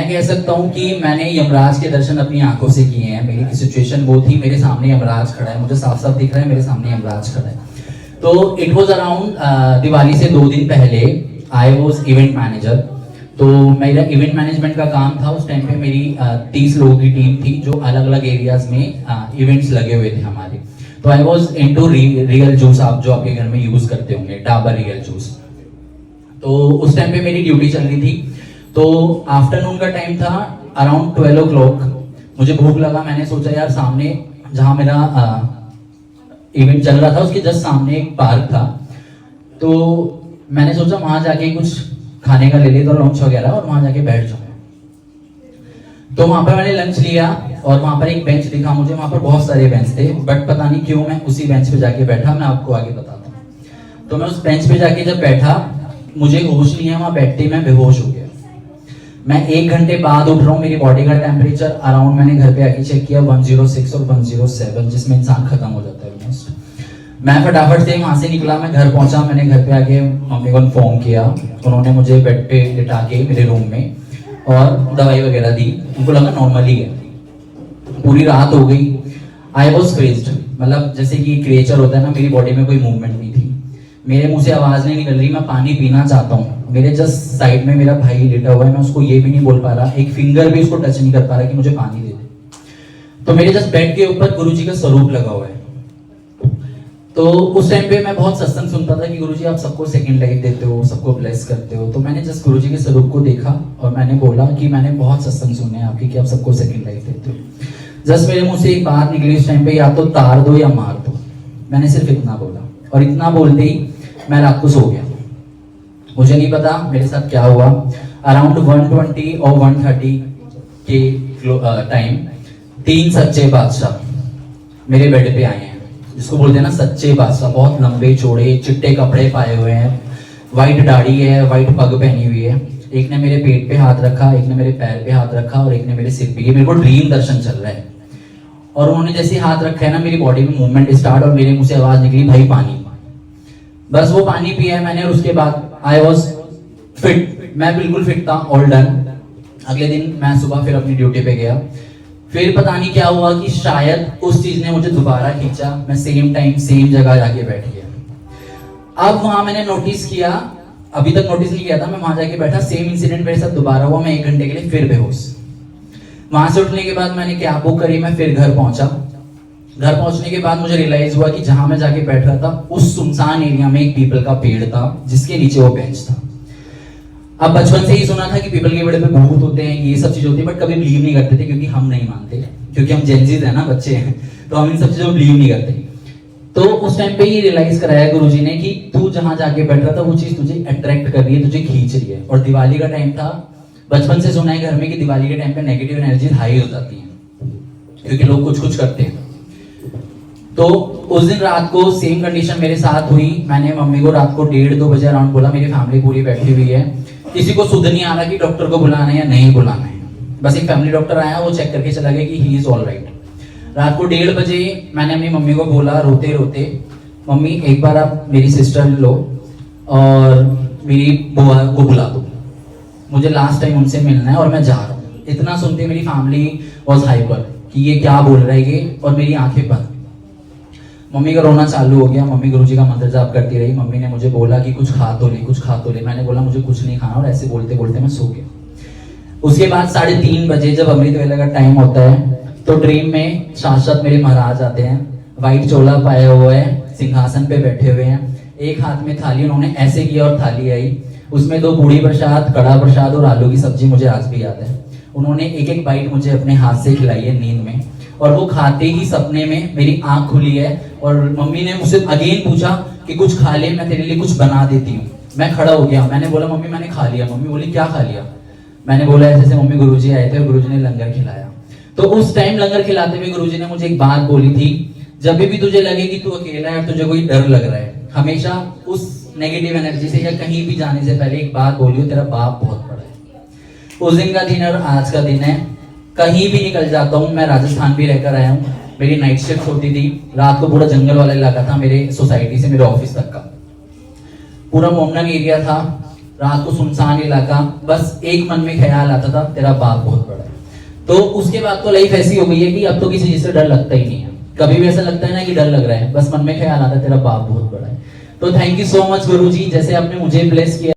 मैं कह सकता हूँ कि मैंने यमराज के दर्शन अपनी आंखों से किए हैं। मेरी सिचुएशन वो थी, मेरे सामने यमराज खड़ा है, मुझे साफ साफ दिख रहा है मेरे सामने यमराज खड़ा है। तो इट वॉज अराउंड दिवाली से 2 दिन पहले आई वॉज इवेंट मैनेजर। तो मेरा इवेंट मैनेजमेंट का काम था। उस टाइम पे मेरी 30 लोगों की टीम थी जो अलग अलग एरियाज में इवेंट्स लगे हुए थे हमारे। तो I was into real juice, आप जो आपके घर में यूज करते होंगे, डाबर रियल जूस। तो उस टाइम पे मेरी ड्यूटी चल रही थी। तो आफ्टरनून का टाइम था, अराउंड 12 o'clock। मुझे भूख लगा, मैंने सोचा यार सामने जहाँ मेरा इवेंट चल रहा था उसके जस्ट सामने एक पार्क था। तो मैंने सोचा वहां जाके कुछ खाने का ले लेता हूँ, लंच वगैरह, और वहां जाके बैठ जाऊँ। तो वहां पर मैंने लंच लिया और वहां पर एक बेंच दिखा मुझे। वहां पर बहुत सारे बेंच थे, बट पता नहीं क्यों मैं उसी बेंच पे जाके बैठा। मैं आपको आगे बताता हूँ। तो मैं उस बेंच पे जाके जब बैठा, मुझे होश नहीं है, वहां बैठते ही मैं बेहोश हो गया। मैं 1 घंटे बाद उठ रहा हूँ। मेरी बॉडी का टेम्परेचर अराउंड, मैंने घर पे आके चेक किया, 106 और 107, जिसमें इंसान खत्म हो जाता है ऑलमोस्ट। मैं फटाफट से वहां से निकला, मैं घर पहुंचा। मैंने घर पे आके मम्मी को इन्फॉर्म किया। उन्होंने मुझे बेड पे लिटा के मेरे रूम में और दवाई वगैरह दी। उनको लगा नॉर्मली है। पूरी रात हो गई। आई वॉज क्रेज्ड, मतलब जैसे कि क्रिएचर होता है ना, मेरी बॉडी में कोई मूवमेंट नहीं थी, मेरे मुंह से आवाज नहीं निकल रही। मैं पानी पीना चाहता हूँ, मेरे जस्ट साइड में मेरा भाई लेटा हुआ है, मैं उसको ये भी नहीं बोल पा रहा, एक फिंगर भी उसको टच नहीं कर पा रहा कि मुझे पानी दे दे। तो मेरे जस्ट बेड के ऊपर गुरुजी का स्वरूप लगा हुआ है। तो उस टाइम पे मैं बहुत सत्संग सुनता था कि गुरुजी आप सबको सेकंड लाइफ देते हो, सबको ब्लेस करते हो। तो मैंने जस्ट गुरुजी के स्वरूप को देखा और मैंने बोला कि मैंने बहुत सत्संग सुने हैं आपकी कि आप सबको सेकंड लाइफ देते हो। जस्ट मेरे मुंह से एक बात निकली उस टाइम पे, या तो तार दो या मार दो। मैंने सिर्फ इतना बोला, और इतना बोलते ही मैं रात को सो गया। मुझे नहीं पता मेरे साथ क्या हुआ। अराउंड 120 और 130 के टाइम 3 सच्चे बादशाह मेरे बेड पे आए हैं, जिसको बोलते हैं ना सच्चे बादशाह। बहुत लंबे चौड़े चिट्टे कपड़े पाए हुए हैं, वाइट दाढ़ी है, वाइट पग पहनी हुई है। एक ने मेरे पेट पे हाथ रखा, एक ने मेरे पैर पे हाथ रखा और एक ने मेरे सिर पे। ये मेरे को ड्रीम दर्शन चल रहा है। और उन्होंने जैसे हाथ रखा है ना, मेरी बॉडी में मूवमेंट स्टार्ट और मेरे मुंह से आवाज निकली, भाई पानी। बस वो पानी पिया है मैंने और उसके बाद आई वॉज फिट। मैं बिल्कुल फिट था, ऑल डन। अगले दिन मैं सुबह फिर अपनी ड्यूटी पे गया। फिर पता नहीं क्या हुआ कि शायद उस चीज ने मुझे दोबारा खींचा। मैं सेम टाइम सेम जगह जाके बैठ गया। अब वहां मैंने नोटिस किया, अभी तक नोटिस नहीं किया था, मैं वहां जाके बैठा, सेम इंसिडेंट मेरे साथ दोबारा हुआ। मैं 1 घंटे के लिए फिर बेहोश। वहां से उठने के बाद मैंने कैब बुक करी, मैं फिर घर पहुंचा। घर पहुंचने के बाद मुझे रियलाइज हुआ कि जहां मैं जाके बैठ रहा था उस सुनसान एरिया में एक पीपल का पेड़ था, जिसके नीचे वो बेंच था। अब बचपन से ही सुना था कि पीपल के पेड़ पे भूत होते हैं, ये सब चीजें होती है, बट कभी बिलीव नहीं करते थे क्योंकि हम नहीं मानते, क्योंकि हम जेनजीज है ना, बच्चे हैं, तो हम इन सब चीजों में बिलीव नहीं करते। तो उस टाइम पे ये रियलाइज कराया गुरुजी ने कि तू जहां जाके बैठ रहा था वो चीज तुझे अट्रैक्ट कर रही है, तुझे खींच रही है। और दिवाली का टाइम था, बचपन से सुना है घर में कि दिवाली के टाइम पे नेगेटिव एनर्जी हाई हो जाती है क्योंकि लोग कुछ कुछ करते हैं। तो उस दिन रात को सेम कंडीशन मेरे साथ हुई। मैंने मम्मी को रात को 1:30-2 बजे अराउंड बोला, मेरी फैमिली पूरी बैठी हुई है, किसी को सुध नहीं आ रहा कि डॉक्टर को बुलाना है या नहीं बुलाना है। बस एक फैमिली डॉक्टर आया, वो चेक करके चला गया कि ही इज ऑल राइट। रात को 1:30 बजे मैंने अपनी मम्मी को बोला रोते रोते, मम्मी एक बार आप मेरी सिस्टर लो और मेरी बुआ को बुला दो, मुझे लास्ट टाइम उनसे मिलना है और मैं जा रहा हूँ। इतना सुनते मेरी फैमिली वॉज हाइपर कि ये क्या बोल रहा है ये, और मेरी आंखें बंद। मम्मी का रोना चालू हो गया। मम्मी गुरुजी का मंत्र जाप करती रही। मम्मी ने मुझे बोला कि कुछ खा तो ले, कुछ खा तो ले। मैंने बोला मुझे कुछ नहीं खाना, और ऐसे बोलते बोलते मैं सो गया। उसके बाद 3:30 बजे जब अमृत वेला का टाइम होता है तो ड्रीम में साक्षात मेरे महाराज आते हैं, व्हाइट चोला पाए हुए हैं, सिंहासन पे बैठे हुए हैं, एक हाथ में थाली, उन्होंने ऐसे किया और थाली आई, उसमें 2 पूड़ी प्रसाद, कड़ा प्रसाद और आलू की सब्जी, मुझे आज भी याद है। उन्होंने एक एक बाइट मुझे अपने हाथ से खिलाई है नींद में, और वो खाते ही सपने में मेरी आंख खुली है और मम्मी ने मुझसे अगेन पूछा कि कुछ खा ले, मैं तेरे लिए कुछ बना देती हूँ। मैं खड़ा हो गया, मैंने बोला मम्मी मैंने खा लिया। मम्मी बोली क्या खा लिया? मैंने बोला ऐसे ऐसे मम्मी गुरुजी आए थे और गुरुजी ने लंगर खिलाया। तो उस टाइम लंगर खिलाते हुए गुरुजी ने मुझे एक बात बोली थी, जब भी तुझे लगे कि तू अकेला है और तुझे कोई डर लग रहा है, हमेशा उस नेगेटिव एनर्जी से या कहीं भी जाने से पहले एक बात बोलियो, तेरा बाप बहुत बड़ा है। उस दिन का दिन और आज का दिन है, कहीं भी निकल जाता हूँ। मैं राजस्थान भी रहकर आया हूँ, मेरी नाइट शिफ्ट होती थी, रात को पूरा जंगल वाला इलाका था, मेरे सोसाइटी से मेरे ऑफिस तक का पूरा मोमडन एरिया था। रात को सुनसान इलाका, बस एक मन में ख्याल आता था तेरा बाप बहुत बड़ा है। तो उसके बाद तो लाइफ ऐसी हो गई है कि अब तो किसी चीज से डर लगता ही नहीं है। कभी भी ऐसा लगता है ना कि डर लग रहा है, बस मन में ख्याल आता है तेरा बाप बहुत बड़ा है। तो थैंक यू सो मच गुरुजी, जैसे आपने मुझे ब्लेस किया।